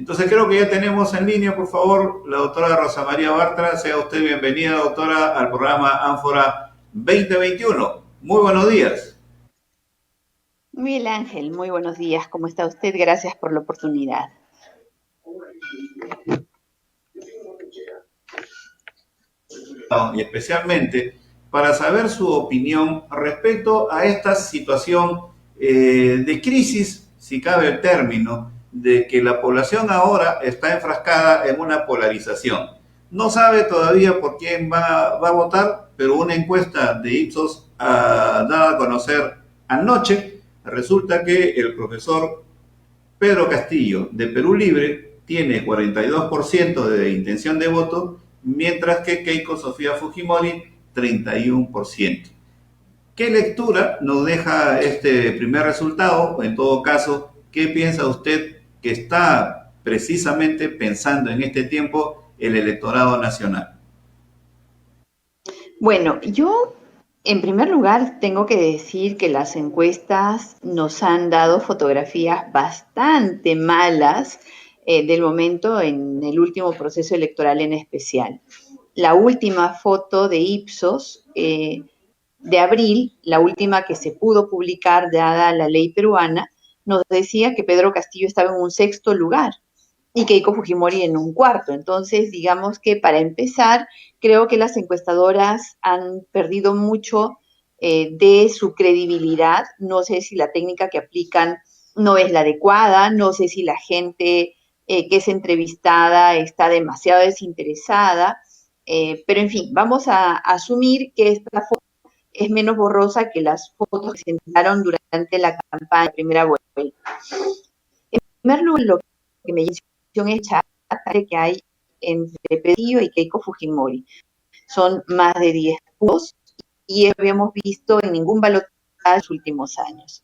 Entonces creo que ya tenemos en línea, por favor, la doctora Rosa María Bartra. Sea usted bienvenida, doctora, al programa Ánfora 2021. Muy buenos días. Miguel Ángel, muy buenos días. ¿Cómo está usted? Gracias por la oportunidad. Y especialmente para saber su opinión respecto a esta situación de crisis, si cabe el término, de que la población ahora está enfrascada en una polarización. No sabe todavía por quién va a votar, pero una encuesta de Ipsos dada a conocer anoche, resulta que el profesor Pedro Castillo de Perú Libre tiene 42% de intención de voto, mientras que Keiko Sofía Fujimori 31%. ¿Qué lectura nos deja este primer resultado? En todo caso, ¿qué piensa usted que está precisamente pensando en este tiempo el electorado nacional? Bueno, yo en primer lugar tengo que decir que las encuestas nos han dado fotografías bastante malas del momento en el último proceso electoral en especial. La última foto de Ipsos de abril, la última que se pudo publicar dada la ley peruana, nos decía que Pedro Castillo estaba en un sexto lugar y Keiko Fujimori en un cuarto. Entonces, digamos que para empezar, creo que las encuestadoras han perdido mucho de su credibilidad. No sé si la técnica que aplican no es la adecuada, no sé si la gente que es entrevistada está demasiado desinteresada, pero en fin, vamos a asumir que esta foto es menos borrosa que las fotos que se enviaron durante la campaña de primera vuelta. En primer lugar, lo que me llama es el que hay entre Pedro y Keiko Fujimori. Son más de 10 puntos y habíamos visto en ningún balotaje en los últimos años.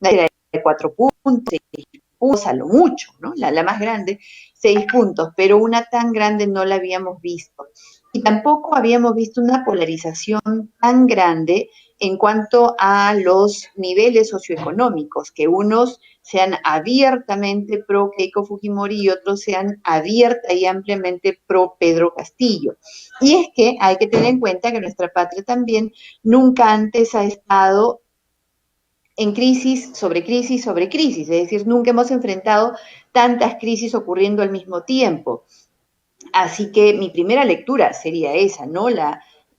Era de 4 puntos, 6 puntos, a lo mucho, ¿no? La más grande, 6 puntos, pero una tan grande no la habíamos visto. Y tampoco habíamos visto una polarización tan grande en cuanto a los niveles socioeconómicos, que unos sean abiertamente pro Keiko Fujimori y otros sean abierta y ampliamente pro Pedro Castillo. Y es que hay que tener en cuenta que nuestra patria también nunca antes ha estado en crisis sobre crisis, es decir, nunca hemos enfrentado tantas crisis ocurriendo al mismo tiempo. Así que mi primera lectura sería esa, ¿no?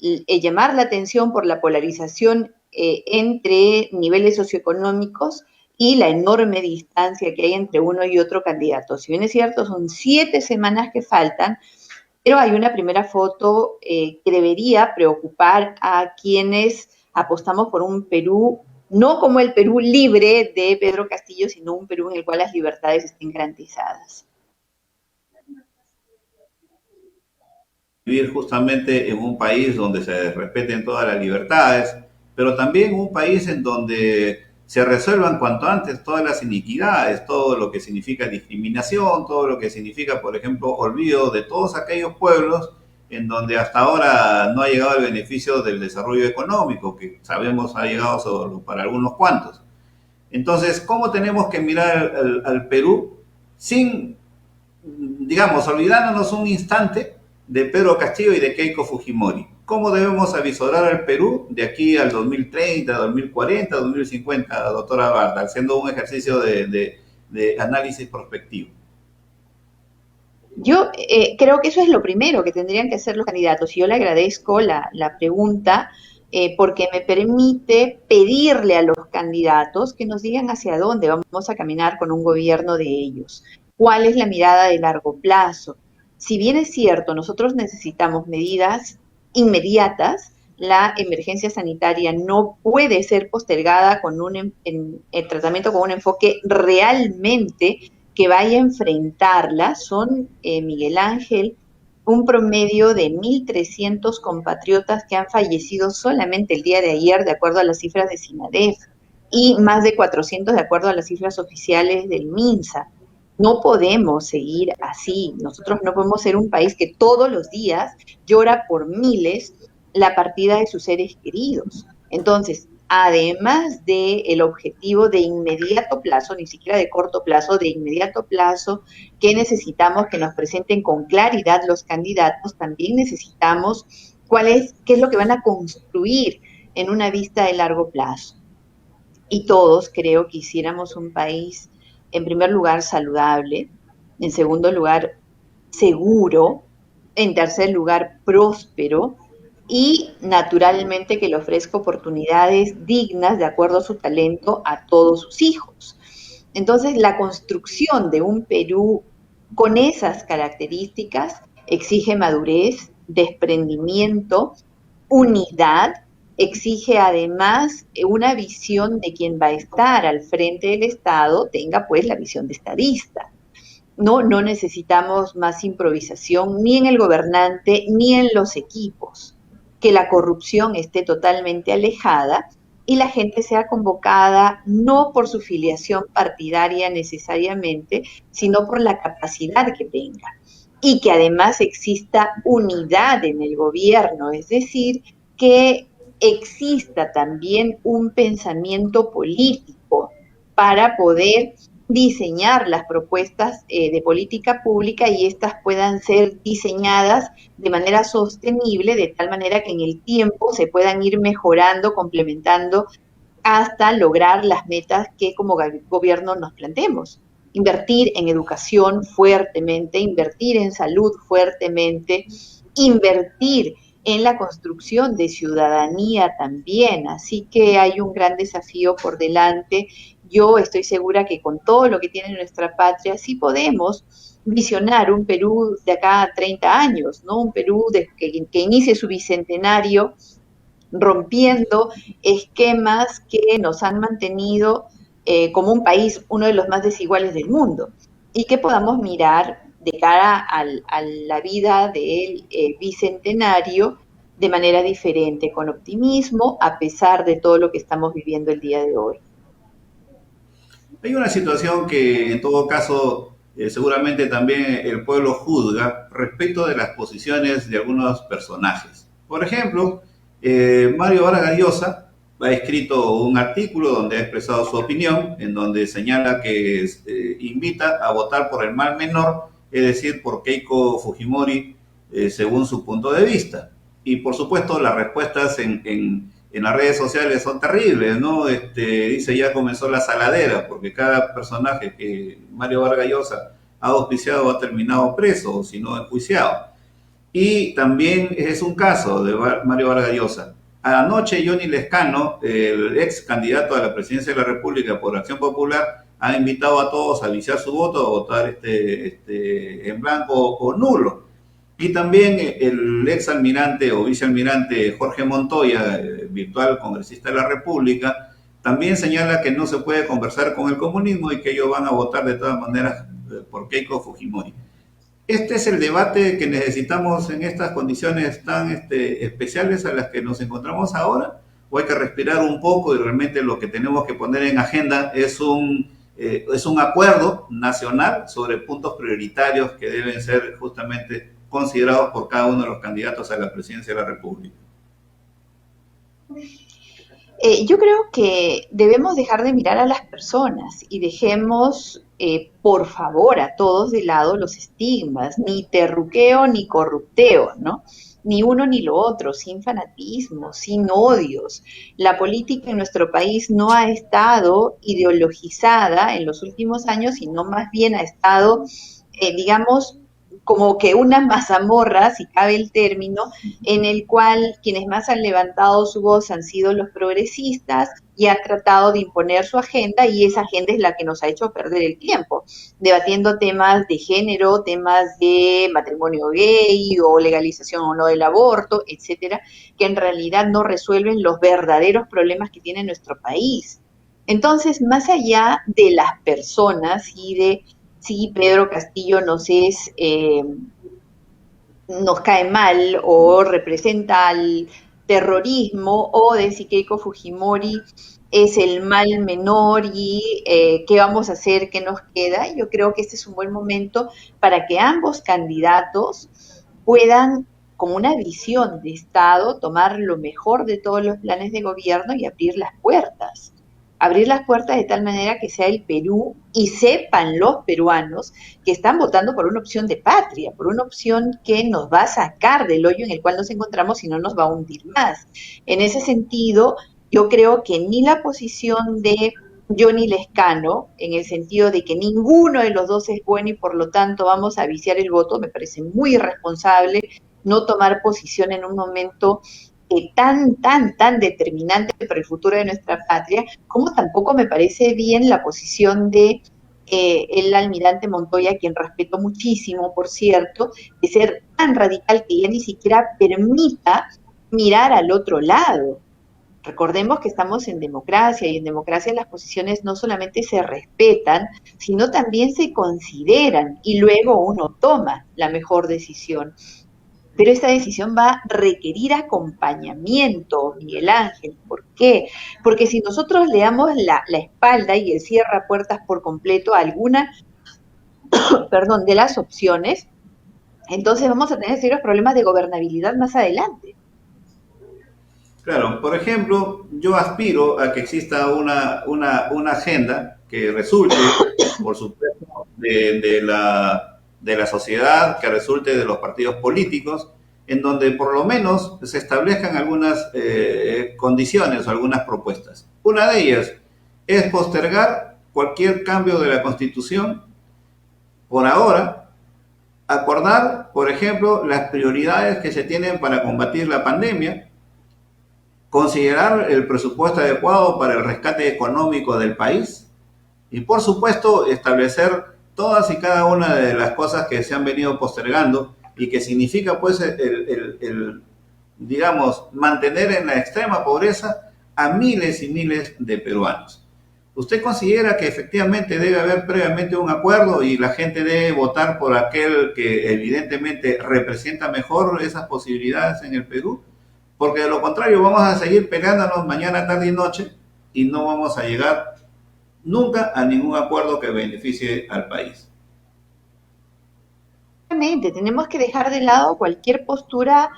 Llamar la atención por la polarización entre niveles socioeconómicos y la enorme distancia que hay entre uno y otro candidato. Si bien es cierto, son 7 semanas que faltan, pero hay una primera foto que debería preocupar a quienes apostamos por un Perú, no como el Perú libre de Pedro Castillo, sino un Perú en el cual las libertades estén garantizadas. Vivir justamente en un país donde se respeten todas las libertades, pero también un país en donde se resuelvan cuanto antes todas las iniquidades, todo lo que significa discriminación, todo lo que significa, por ejemplo, olvido de todos aquellos pueblos en donde hasta ahora no ha llegado el beneficio del desarrollo económico, que sabemos ha llegado solo para algunos cuantos. Entonces, ¿cómo tenemos que mirar al Perú sin, digamos, olvidándonos un instante de Pedro Castillo y de Keiko Fujimori? ¿Cómo debemos avisorar al Perú de aquí al 2030, 2040, 2050, doctora Barta, haciendo un ejercicio de análisis prospectivo? Yo creo que eso es lo primero que tendrían que hacer los candidatos y yo le agradezco la pregunta porque me permite pedirle a los candidatos que nos digan hacia dónde vamos a caminar con un gobierno de ellos, cuál es la mirada de largo plazo. Si bien es cierto, nosotros necesitamos medidas inmediatas, la emergencia sanitaria no puede ser postergada con el tratamiento con un enfoque realmente que vaya a enfrentarla. Son, Miguel Ángel, un promedio de 1.300 compatriotas que han fallecido solamente el día de ayer, de acuerdo a las cifras de SINADEF, y más de 400 de acuerdo a las cifras oficiales del MINSA. No podemos seguir así. Nosotros no podemos ser un país que todos los días llora por miles la partida de sus seres queridos. Entonces, además del objetivo de inmediato plazo, ni siquiera de corto plazo, de inmediato plazo, que necesitamos que nos presenten con claridad los candidatos, también necesitamos qué es lo que van a construir en una vista de largo plazo. Y todos creo que quisiéramos un país, en primer lugar, saludable, en segundo lugar, seguro, en tercer lugar, próspero y naturalmente que le ofrezca oportunidades dignas de acuerdo a su talento a todos sus hijos. Entonces, la construcción de un Perú con esas características exige madurez, desprendimiento, unidad, exige además una visión de quien va a estar al frente del Estado, tenga pues la visión de estadista. No necesitamos más improvisación ni en el gobernante ni en los equipos. Que la corrupción esté totalmente alejada y la gente sea convocada no por su filiación partidaria necesariamente, sino por la capacidad que tenga. Y que además exista unidad en el gobierno, es decir, que exista también un pensamiento político para poder diseñar las propuestas de política pública y estas puedan ser diseñadas de manera sostenible, de tal manera que en el tiempo se puedan ir mejorando, complementando, hasta lograr las metas que como gobierno nos planteemos. Invertir en educación fuertemente, invertir en salud fuertemente, invertir en la construcción de ciudadanía también. Así que hay un gran desafío por delante. Yo estoy segura que con todo lo que tiene nuestra patria, sí podemos visionar un Perú de acá a 30 años, ¿no? Un Perú que inicie su bicentenario rompiendo esquemas que nos han mantenido como un país uno de los más desiguales del mundo y que podamos mirar de cara a la vida del bicentenario de manera diferente, con optimismo, a pesar de todo lo que estamos viviendo el día de hoy. Hay una situación que en todo caso seguramente también el pueblo juzga respecto de las posiciones de algunos personajes. Por ejemplo, Mario Vargas Llosa ha escrito un artículo donde ha expresado su opinión, en donde señala que invita a votar por el mal menor, es decir, por Keiko Fujimori, según su punto de vista. Y por supuesto las respuestas en las redes sociales son terribles, ¿no? Dice, ya comenzó la saladera, porque cada personaje que Mario Vargas Llosa ha auspiciado ha terminado preso, o si no enjuiciado. Y también es un caso de Mario Vargas Llosa. Anoche Johnny Lescano, el ex candidato a la presidencia de la República por Acción Popular, ha invitado a todos a viciar su voto, a votar en blanco o nulo. Y también el ex almirante o vicealmirante Jorge Montoya, virtual congresista de la República, también señala que no se puede conversar con el comunismo y que ellos van a votar de todas maneras por Keiko Fujimori. Este es el debate que necesitamos en estas condiciones tan especiales a las que nos encontramos ahora, o hay que respirar un poco y realmente lo que tenemos que poner en agenda es un acuerdo nacional sobre puntos prioritarios que deben ser justamente considerados por cada uno de los candidatos a la presidencia de la República. Yo creo que debemos dejar de mirar a las personas y dejemos, por favor, a todos de lado los estigmas, ni terruqueo ni corrupteo, ¿no? Ni uno ni lo otro, sin fanatismo, sin odios. La política en nuestro país no ha estado ideologizada en los últimos años, sino más bien ha estado, digamos, como que una mazamorra, si cabe el término, en el cual quienes más han levantado su voz han sido los progresistas y han tratado de imponer su agenda y esa agenda es la que nos ha hecho perder el tiempo, debatiendo temas de género, temas de matrimonio gay o legalización o no del aborto, etcétera, que en realidad no resuelven los verdaderos problemas que tiene nuestro país. Entonces, más allá de las personas y de si Pedro Castillo nos cae mal o representa al terrorismo o de si Keiko Fujimori es el mal menor y qué vamos a hacer, qué nos queda. Yo creo que este es un buen momento para que ambos candidatos puedan como una visión de Estado, tomar lo mejor de todos los planes de gobierno y abrir las puertas. Abrir las puertas de tal manera que sea el Perú y sepan los peruanos que están votando por una opción de patria, por una opción que nos va a sacar del hoyo en el cual nos encontramos y no nos va a hundir más. En ese sentido, yo creo que ni la posición de Johnny Lescano, en el sentido de que ninguno de los dos es bueno y por lo tanto vamos a viciar el voto, me parece muy irresponsable no tomar posición en un momento tan determinante para el futuro de nuestra patria, como tampoco me parece bien la posición de el almirante Montoya, a quien respeto muchísimo, por cierto, de ser tan radical que ya ni siquiera permita mirar al otro lado. Recordemos que estamos en democracia y en democracia las posiciones no solamente se respetan, sino también se consideran y luego uno toma la mejor decisión. Pero esta decisión va a requerir acompañamiento, Miguel Ángel. ¿Por qué? Porque si nosotros le damos la espalda y el cierra puertas por completo a alguna, perdón, de las opciones, entonces vamos a tener serios problemas de gobernabilidad más adelante. Claro, por ejemplo, yo aspiro a que exista una agenda que resulte, por supuesto, de la sociedad, que resulte de los partidos políticos, en donde por lo menos se establezcan algunas condiciones o algunas propuestas. Una de ellas es postergar cualquier cambio de la Constitución por ahora, acordar, por ejemplo, las prioridades que se tienen para combatir la pandemia, considerar el presupuesto adecuado para el rescate económico del país y, por supuesto, establecer todas y cada una de las cosas que se han venido postergando y que significa, pues, digamos, mantener en la extrema pobreza a miles y miles de peruanos. ¿Usted considera que efectivamente debe haber previamente un acuerdo y la gente debe votar por aquel que evidentemente representa mejor esas posibilidades en el Perú? Porque de lo contrario vamos a seguir peleándonos mañana, tarde y noche y no vamos a llegar nunca a ningún acuerdo que beneficie al país. Obviamente, tenemos que dejar de lado cualquier postura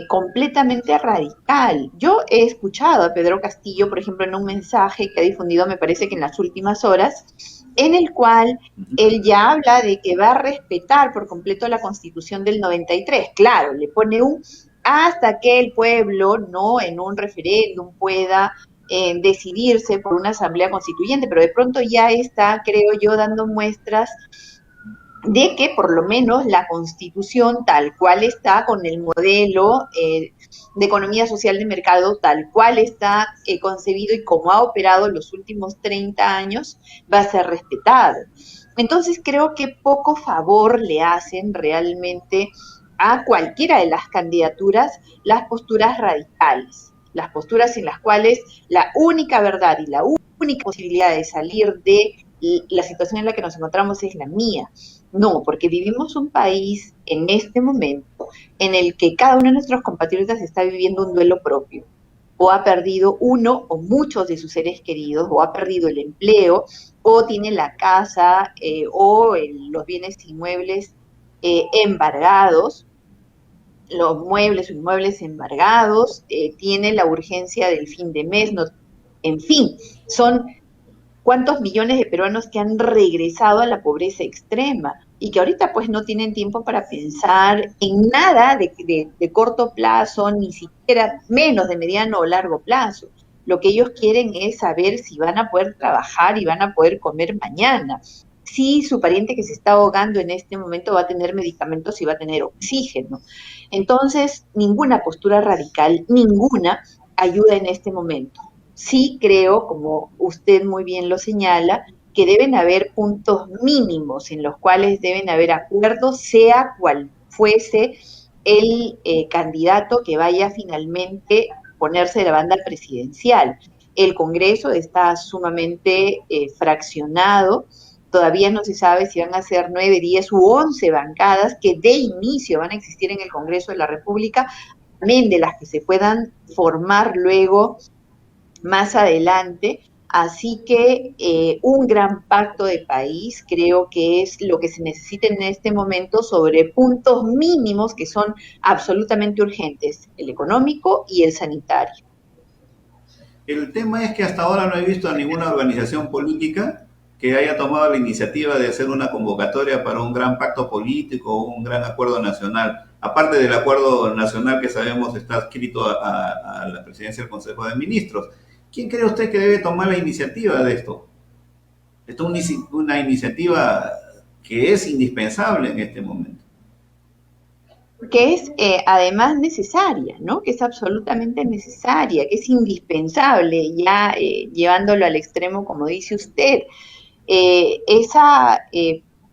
completamente radical. Yo he escuchado a Pedro Castillo, por ejemplo, en un mensaje que ha difundido, me parece que en las últimas horas, en el cual él ya habla de que va a respetar por completo la Constitución del 93. Claro, le pone un hasta que el pueblo, no en un referéndum, pueda decidirse por una asamblea constituyente, pero de pronto ya está, creo yo, dando muestras de que por lo menos la Constitución tal cual está, con el modelo de economía social de mercado tal cual está concebido y como ha operado los últimos 30 años, va a ser respetado. Entonces creo que poco favor le hacen realmente a cualquiera de las candidaturas las posturas radicales, las posturas en las cuales la única verdad y la única posibilidad de salir de la situación en la que nos encontramos es la mía. No, porque vivimos un país en este momento en el que cada uno de nuestros compatriotas está viviendo un duelo propio, o ha perdido uno o muchos de sus seres queridos, o ha perdido el empleo, o tiene la casa los bienes inmuebles embargados, los muebles o inmuebles embargados, tiene la urgencia del fin de mes, no, en fin, son cuántos millones de peruanos que han regresado a la pobreza extrema y que ahorita pues no tienen tiempo para pensar en nada de corto plazo, ni siquiera menos de mediano o largo plazo. Lo que ellos quieren es saber si van a poder trabajar y van a poder comer mañana, si su pariente que se está ahogando en este momento va a tener medicamentos y va a tener oxígeno. Entonces, ninguna postura radical, ninguna ayuda en este momento. Sí creo, como usted muy bien lo señala, que deben haber puntos mínimos en los cuales deben haber acuerdos, sea cual fuese el candidato que vaya finalmente a ponerse de la banda presidencial. El Congreso está sumamente fraccionado, todavía no se sabe si van a ser 9, 10 u 11 bancadas que de inicio van a existir en el Congreso de la República, también de las que se puedan formar luego más adelante, Así que un gran pacto de país creo que es lo que se necesita en este momento sobre puntos mínimos que son absolutamente urgentes, el económico y el sanitario. El tema es que hasta ahora no he visto a ninguna organización política que haya tomado la iniciativa de hacer una convocatoria para un gran pacto político o un gran acuerdo nacional, aparte del acuerdo nacional que sabemos está adscrito a la presidencia del Consejo de Ministros. ¿Quién cree usted que debe tomar la iniciativa de esto? Esto es una iniciativa que es indispensable en este momento. Que es además necesaria, ¿no? Que es absolutamente necesaria, que es indispensable, ya llevándolo al extremo, como dice usted. Esa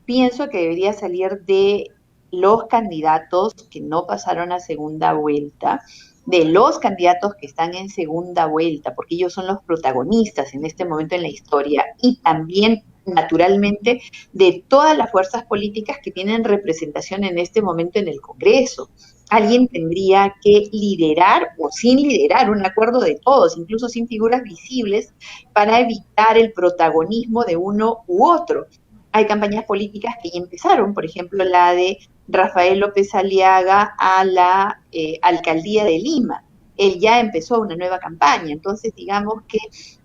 pienso que debería salir de los candidatos que no pasaron a segunda vuelta, de los candidatos que están en segunda vuelta, porque ellos son los protagonistas en este momento en la historia, y también, naturalmente, de todas las fuerzas políticas que tienen representación en este momento en el Congreso. Alguien tendría que liderar o sin liderar un acuerdo de todos, incluso sin figuras visibles, para evitar el protagonismo de uno u otro. Hay campañas políticas que ya empezaron, por ejemplo, la de Rafael López Aliaga a la alcaldía de Lima. Él ya empezó una nueva campaña, entonces digamos que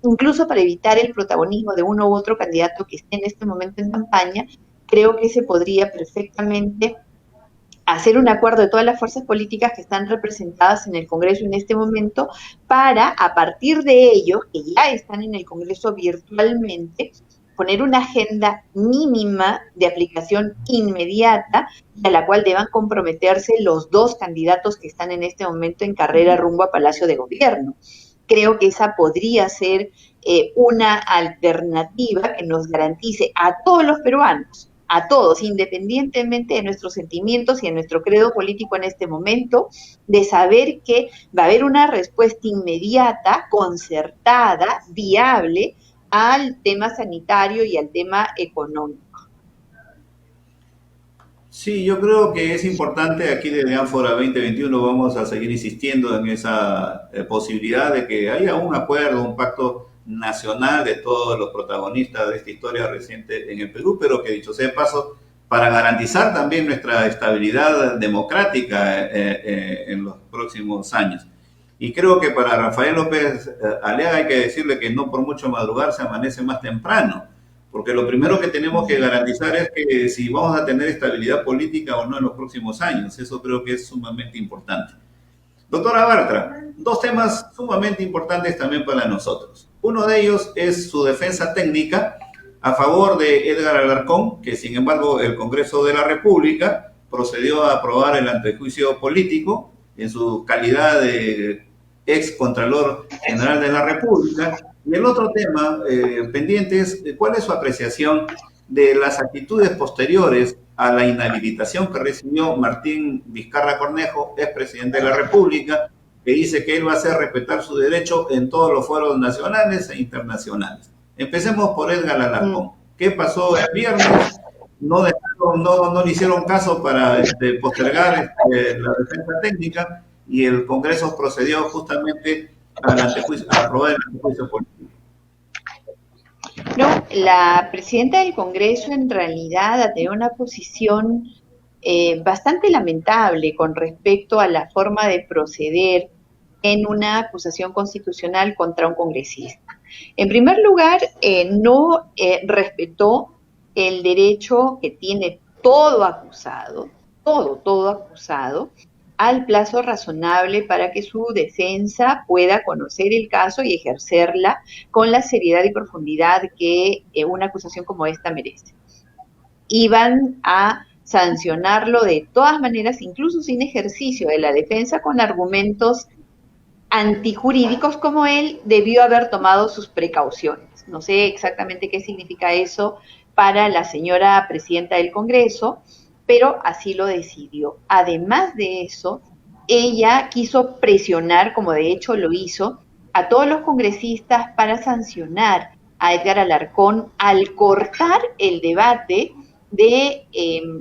incluso para evitar el protagonismo de uno u otro candidato que esté en este momento en campaña, creo que se podría perfectamente hacer un acuerdo de todas las fuerzas políticas que están representadas en el Congreso en este momento para, a partir de ellos, que ya están en el Congreso virtualmente, poner una agenda mínima de aplicación inmediata a la cual deban comprometerse los dos candidatos que están en este momento en carrera rumbo a Palacio de Gobierno. Creo que esa podría ser una alternativa que nos garantice a todos los peruanos, a todos, independientemente de nuestros sentimientos y de nuestro credo político en este momento, de saber que va a haber una respuesta inmediata, concertada, viable al tema sanitario y al tema económico. Sí, yo creo que es importante, aquí desde Ánfora 2021 vamos a seguir insistiendo en esa posibilidad de que haya un acuerdo, un pacto nacional de todos los protagonistas de esta historia reciente en el Perú, pero que dicho sea de paso, para garantizar también nuestra estabilidad democrática en los próximos años. Y creo que para Rafael López Aliaga hay que decirle que no por mucho madrugar se amanece más temprano, porque lo primero que tenemos que garantizar es que si vamos a tener estabilidad política o no en los próximos años, eso creo que es sumamente importante. Doctora Bartra, dos temas sumamente importantes también para nosotros. Uno de ellos es su defensa técnica a favor de Edgar Alarcón, que sin embargo el Congreso de la República procedió a aprobar el antejuicio político en su calidad de ex Contralor General de la República. Y el otro tema pendiente es cuál es su apreciación de las actitudes posteriores a la inhabilitación que recibió Martín Vizcarra Cornejo, expresidente de la República, que dice que él va a hacer respetar su derecho en todos los foros nacionales e internacionales. Empecemos por Edgar Alarcón. ¿Qué pasó el viernes? No le hicieron caso para postergar la defensa técnica y el Congreso procedió justamente a aprobar el antejuicio político. No, la presidenta del Congreso en realidad ha tenido una posición bastante lamentable con respecto a la forma de proceder en una acusación constitucional contra un congresista. En primer lugar, no respetó el derecho que tiene todo acusado, todo acusado, al plazo razonable para que su defensa pueda conocer el caso y ejercerla con la seriedad y profundidad que una acusación como esta merece. Iban a sancionarlo de todas maneras, incluso sin ejercicio de la defensa, con argumentos antijurídicos, como él debió haber tomado sus precauciones. No sé exactamente qué significa eso para la señora presidenta del Congreso, pero así lo decidió. Además de eso, ella quiso presionar, como de hecho lo hizo, a todos los congresistas para sancionar a Edgar Alarcón al cortar el debate de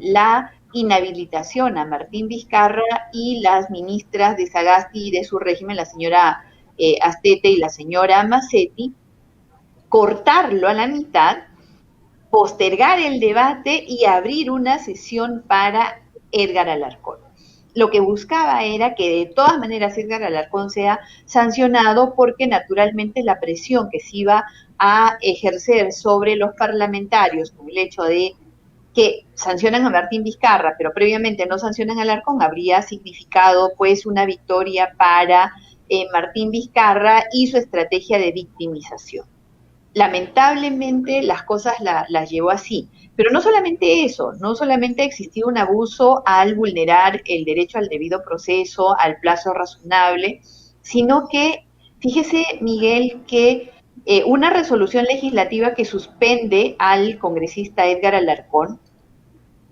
la inhabilitación a Martín Vizcarra y las ministras de Sagasti y de su régimen, la señora Astete y la señora Macetti, cortarlo a la mitad, postergar el debate y abrir una sesión para Edgar Alarcón. Lo que buscaba era que de todas maneras Edgar Alarcón sea sancionado, porque naturalmente la presión que se iba a ejercer sobre los parlamentarios con el hecho de que sancionan a Martín Vizcarra, pero previamente no sancionan a Alarcón, habría significado pues una victoria para Martín Vizcarra y su estrategia de victimización. Lamentablemente las cosas las llevó así. Pero no solamente eso, no solamente ha existido un abuso al vulnerar el derecho al debido proceso, al plazo razonable, sino que, fíjese, Miguel, que una resolución legislativa que suspende al congresista Edgar Alarcón,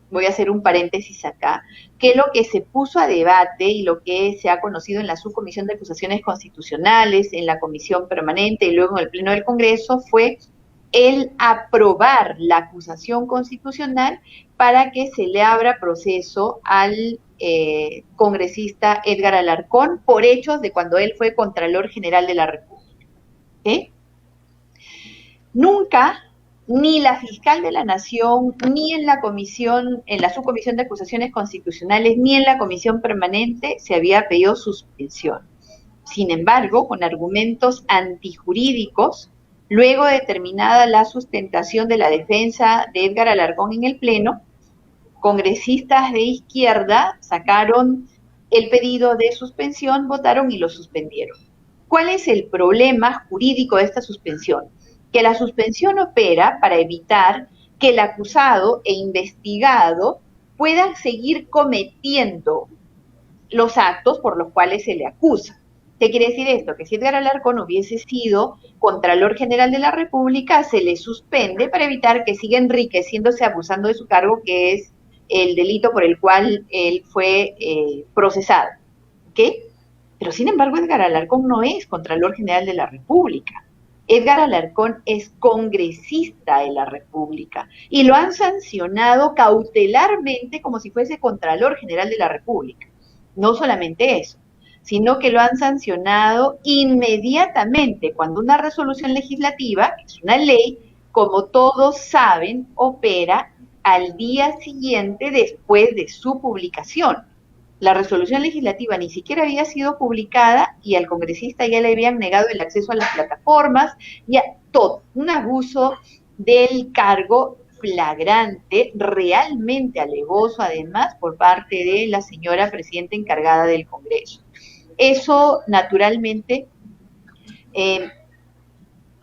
voy a hacer un paréntesis acá, que lo que se puso a debate y lo que se ha conocido en la Subcomisión de Acusaciones Constitucionales, en la Comisión Permanente y luego en el Pleno del Congreso fue el aprobar la acusación constitucional para que se le abra proceso al congresista Edgar Alarcón por hechos de cuando él fue Contralor General de la República. ¿Sí? Nunca, ni la fiscal de la Nación, ni en la comisión, en la Subcomisión de Acusaciones Constitucionales, ni en la Comisión Permanente se había pedido suspensión. Sin embargo, con argumentos antijurídicos, luego de terminada la sustentación de la defensa de Edgar Alarcón en el Pleno, congresistas de izquierda sacaron el pedido de suspensión, votaron y lo suspendieron. ¿Cuál es el problema jurídico de esta suspensión? Que la suspensión opera para evitar que el acusado e investigado puedan seguir cometiendo los actos por los cuales se le acusa. ¿Qué quiere decir esto? Que si Edgar Alarcón hubiese sido Contralor General de la República, se le suspende para evitar que siga enriqueciéndose abusando de su cargo, que es el delito por el cual él fue procesado. ¿Ok? Pero sin embargo, Edgar Alarcón no es Contralor General de la República. Edgar Alarcón es congresista de la República y lo han sancionado cautelarmente como si fuese Contralor General de la República. No solamente eso, sino que lo han sancionado inmediatamente cuando una resolución legislativa, que es una ley, como todos saben, opera al día siguiente después de su publicación. La resolución legislativa ni siquiera había sido publicada y al congresista ya le habían negado el acceso a las plataformas, ya todo, un abuso del cargo flagrante, realmente alevoso además por parte de la señora presidenta encargada del Congreso. Eso naturalmente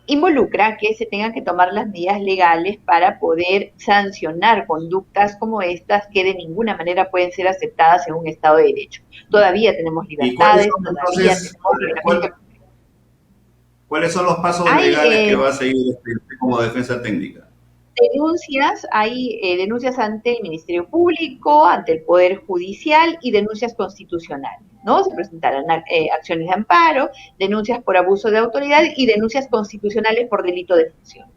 involucra que se tengan que tomar las medidas legales para poder sancionar conductas como estas que de ninguna manera pueden ser aceptadas en un Estado de Derecho. Todavía tenemos libertades, todavía tenemos ¿Cuáles son los pasos legales que va a seguir como defensa técnica? Denuncias, hay denuncias ante el Ministerio Público, ante el Poder Judicial y denuncias constitucionales, ¿no? Se presentarán acciones de amparo, denuncias por abuso de autoridad y denuncias constitucionales por delito de función.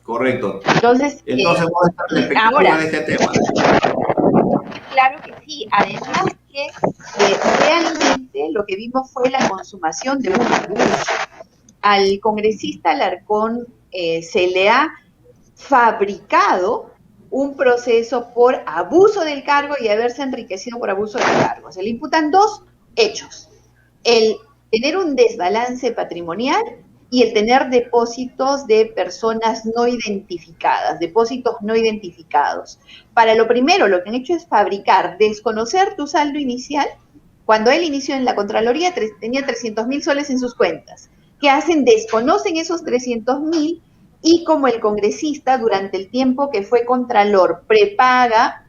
Correcto. Entonces ¿cuál es la perspectiva ahora, de este tema? Claro que sí, además que realmente lo que vimos fue la consumación de un abuso. Al congresista Alarcón se le ha fabricado un proceso por abuso del cargo y haberse enriquecido por abuso del cargo. Se le imputan dos hechos: el tener un desbalance patrimonial y el tener depósitos de personas no identificadas, depósitos no identificados. Para lo primero, lo que han hecho es fabricar, desconocer tu saldo inicial. Cuando él inició en la Contraloría tenía 300.000 soles en sus cuentas. ¿Qué hacen? Desconocen esos 300.000 y como el congresista durante el tiempo que fue Contralor prepaga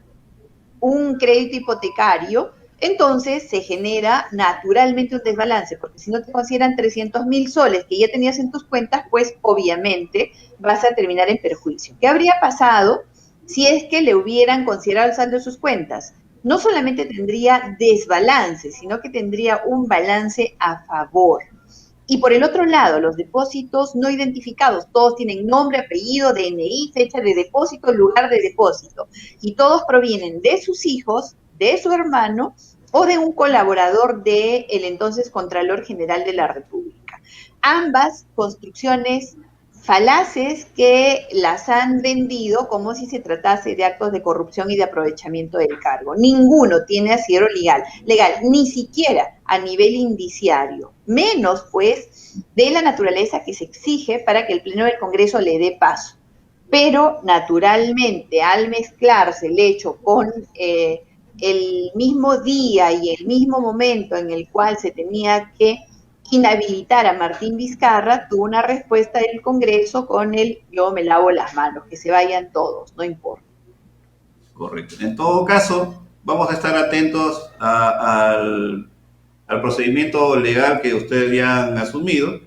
un crédito hipotecario, entonces se genera naturalmente un desbalance, porque si no te consideran 300.000 soles que ya tenías en tus cuentas, pues obviamente vas a terminar en perjuicio. ¿Qué habría pasado si es que le hubieran considerado el saldo de sus cuentas? No solamente tendría desbalance, sino que tendría un balance a favor. Y por el otro lado, los depósitos no identificados, todos tienen nombre, apellido, DNI, fecha de depósito, lugar de depósito, y todos provienen de sus hijos, de su hermano o de un colaborador del entonces Contralor General de la República. ambas construcciones falaces que las han vendido como si se tratase de actos de corrupción y de aprovechamiento del cargo. Ninguno tiene asidero legal, ni siquiera a nivel indiciario, menos pues de la naturaleza que se exige para que el Pleno del Congreso le dé paso. Pero naturalmente, al mezclarse el hecho con el mismo día y el mismo momento en el cual se tenía que inhabilitar a Martín Vizcarra, tuvo una respuesta del Congreso con el yo me lavo las manos, que se vayan todos, no importa. Correcto. En todo caso, vamos a estar atentos al procedimiento legal que ustedes ya han asumido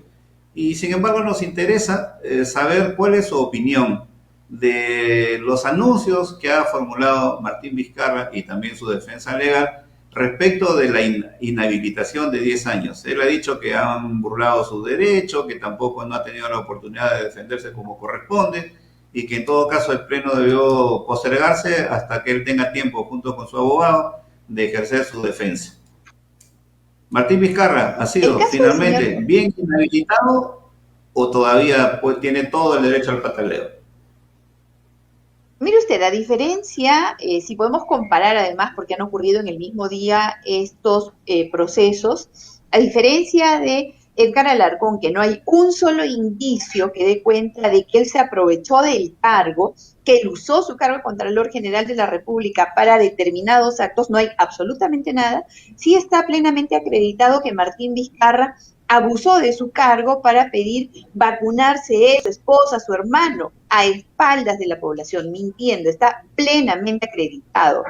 y sin embargo nos interesa saber cuál es su opinión de los anuncios que ha formulado Martín Vizcarra y también su defensa legal respecto de la inhabilitación de 10 años. Él ha dicho que han burlado su derecho, que tampoco no ha tenido la oportunidad de defenderse como corresponde y que en todo caso el Pleno debió postergarse hasta que él tenga tiempo junto con su abogado de ejercer su defensa. Martín Vizcarra, ¿ha sido finalmente señor... bien inhabilitado o todavía pues, tiene todo el derecho al pataleo? Mire usted, la diferencia, si podemos comparar además, porque han ocurrido en el mismo día estos procesos, a diferencia de Edgar Alarcón, que no hay un solo indicio que dé cuenta de que él se aprovechó del cargo, que él usó su cargo de Contralor General de la República para determinados actos, no hay absolutamente nada. Sí está plenamente acreditado que Martín Vizcarra abusó de su cargo para pedir vacunarse él, su esposa, su hermano, a espaldas de la población, mintiendo, está plenamente acreditado.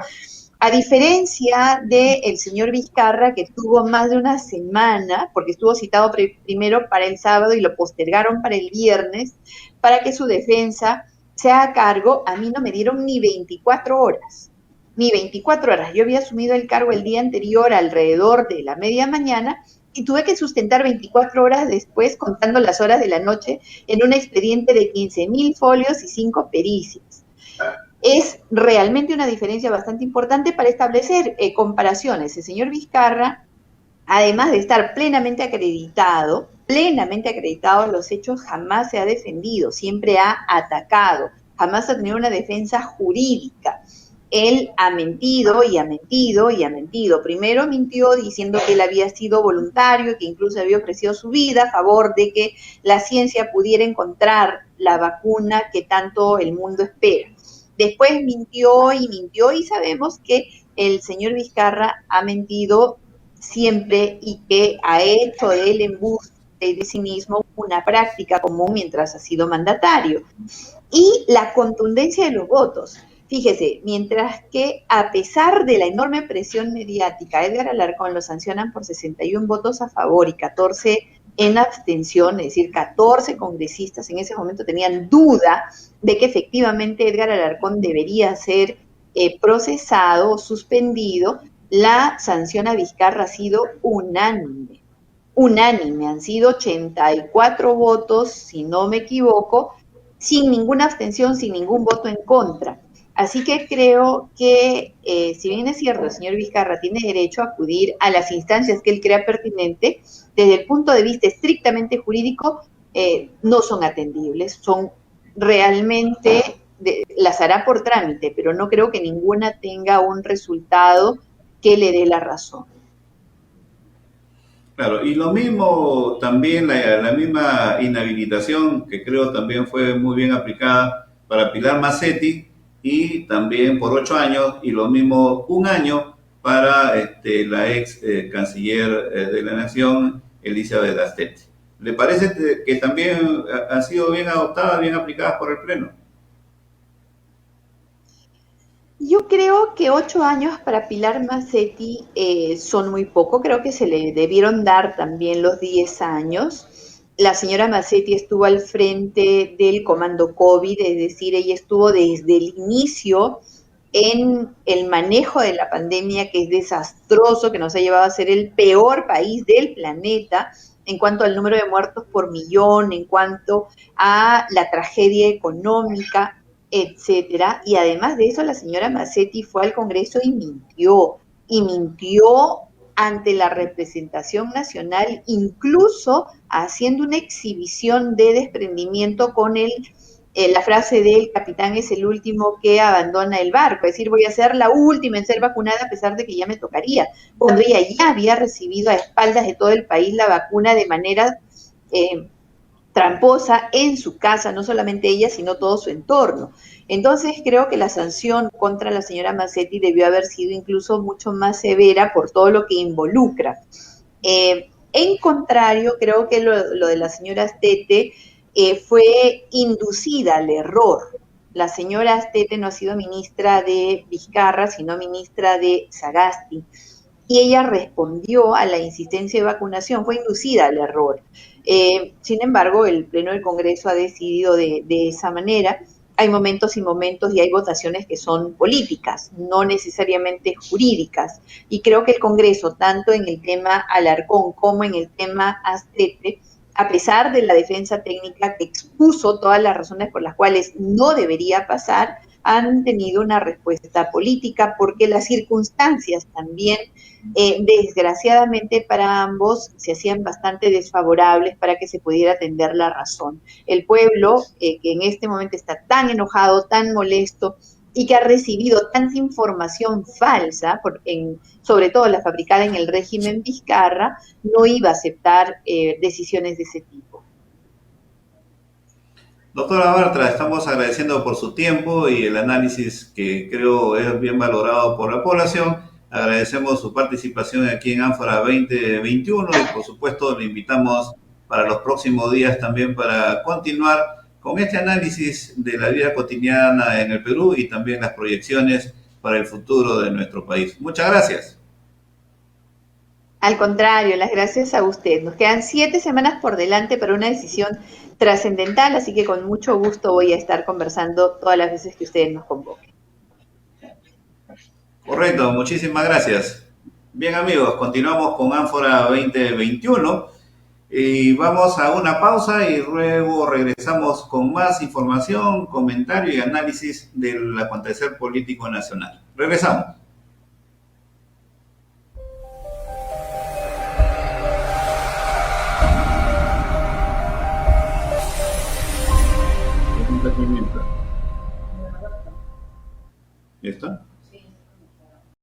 A diferencia del señor Vizcarra, que tuvo más de una semana, porque estuvo citado primero para el sábado y lo postergaron para el viernes, para que su defensa sea a cargo, a mí no me dieron ni 24 horas. Ni 24 horas. Yo había asumido el cargo el día anterior, alrededor de la media mañana, y tuve que sustentar 24 horas después, contando las horas de la noche, en un expediente de 15.000 folios y 5 pericias. Es realmente una diferencia bastante importante para establecer comparaciones. El señor Vizcarra, además de estar plenamente acreditado en los hechos, jamás se ha defendido, siempre ha atacado, jamás ha tenido una defensa jurídica. Él ha mentido y ha mentido y ha mentido. Primero mintió diciendo que él había sido voluntario, que incluso había ofrecido su vida a favor de que la ciencia pudiera encontrar la vacuna que tanto el mundo espera. Después mintió y sabemos que el señor Vizcarra ha mentido siempre y que ha hecho del embuste y de cinismo una práctica común mientras ha sido mandatario. Y la contundencia de los votos. Fíjese, mientras que a pesar de la enorme presión mediática, Edgar Alarcón lo sancionan por 61 votos a favor y 14 en abstención, es decir, 14 congresistas en ese momento tenían duda de que efectivamente Edgar Alarcón debería ser procesado o suspendido. La sanción a Vizcarra ha sido unánime. Unánime, han sido 84 votos, si no me equivoco, sin ninguna abstención, sin ningún voto en contra. Así que creo que, si bien es cierto, el señor Vizcarra tiene derecho a acudir a las instancias que él crea pertinente, desde el punto de vista estrictamente jurídico, no son atendibles, son realmente, las hará por trámite, pero no creo que ninguna tenga un resultado que le dé la razón. Claro, y lo mismo también la misma inhabilitación que creo también fue muy bien aplicada para Pilar Macetti y también por 8 años y lo mismo un año para la ex canciller de la Nación, Elizabeth Astetti. ¿Le parece que también han sido bien adoptadas, bien aplicadas por el Pleno? Yo creo que 8 años para Pilar Macetti son muy poco, creo que se le debieron dar también los 10 años. La señora Macetti estuvo al frente del comando COVID, es decir, ella estuvo desde el inicio en el manejo de la pandemia, que es desastroso, que nos ha llevado a ser el peor país del planeta en cuanto al número de muertos por millón, en cuanto a la tragedia económica, etcétera. Y además de eso, la señora Macetti fue al Congreso y mintió ante la representación nacional, incluso haciendo una exhibición de desprendimiento con la frase del capitán es el último que abandona el barco, es decir, voy a ser la última en ser vacunada a pesar de que ya me tocaría, cuando ella ya había recibido a espaldas de todo el país la vacuna de manera tramposa en su casa, no solamente ella, sino todo su entorno. Entonces creo que la sanción contra la señora Mazzetti debió haber sido incluso mucho más severa por todo lo que involucra. En contrario, creo que lo de la señora Astete fue inducida al error. La señora Astete no ha sido ministra de Vizcarra, sino ministra de Sagasti. Y ella respondió a la insistencia de vacunación, fue inducida al error. Sin embargo, el Pleno del Congreso ha decidido de esa manera. Hay momentos y momentos y hay votaciones que son políticas, no necesariamente jurídicas. Y creo que el Congreso, tanto en el tema Alarcón como en el tema Astete, a pesar de la defensa técnica que expuso todas las razones por las cuales no debería pasar, han tenido una respuesta política porque las circunstancias también, desgraciadamente para ambos, se hacían bastante desfavorables para que se pudiera atender la razón. El pueblo, que en este momento está tan enojado, tan molesto, y que ha recibido tanta información falsa, sobre todo la fabricada en el régimen Vizcarra, no iba a aceptar decisiones de ese tipo. Doctora Bartra, estamos agradeciendo por su tiempo y el análisis que creo es bien valorado por la población. Agradecemos su participación aquí en Ánfora 2021 y por supuesto le invitamos para los próximos días también para continuar con este análisis de la vida cotidiana en el Perú y también las proyecciones para el futuro de nuestro país. Muchas gracias. Al contrario, las gracias a usted. Nos quedan 7 semanas por delante para una decisión trascendental, así que con mucho gusto voy a estar conversando todas las veces que ustedes nos convoquen. Correcto, muchísimas gracias. Bien amigos, continuamos con Ánfora 2021 y vamos a una pausa y luego regresamos con más información, comentario y análisis del acontecer político nacional. Regresamos. ¿Listo?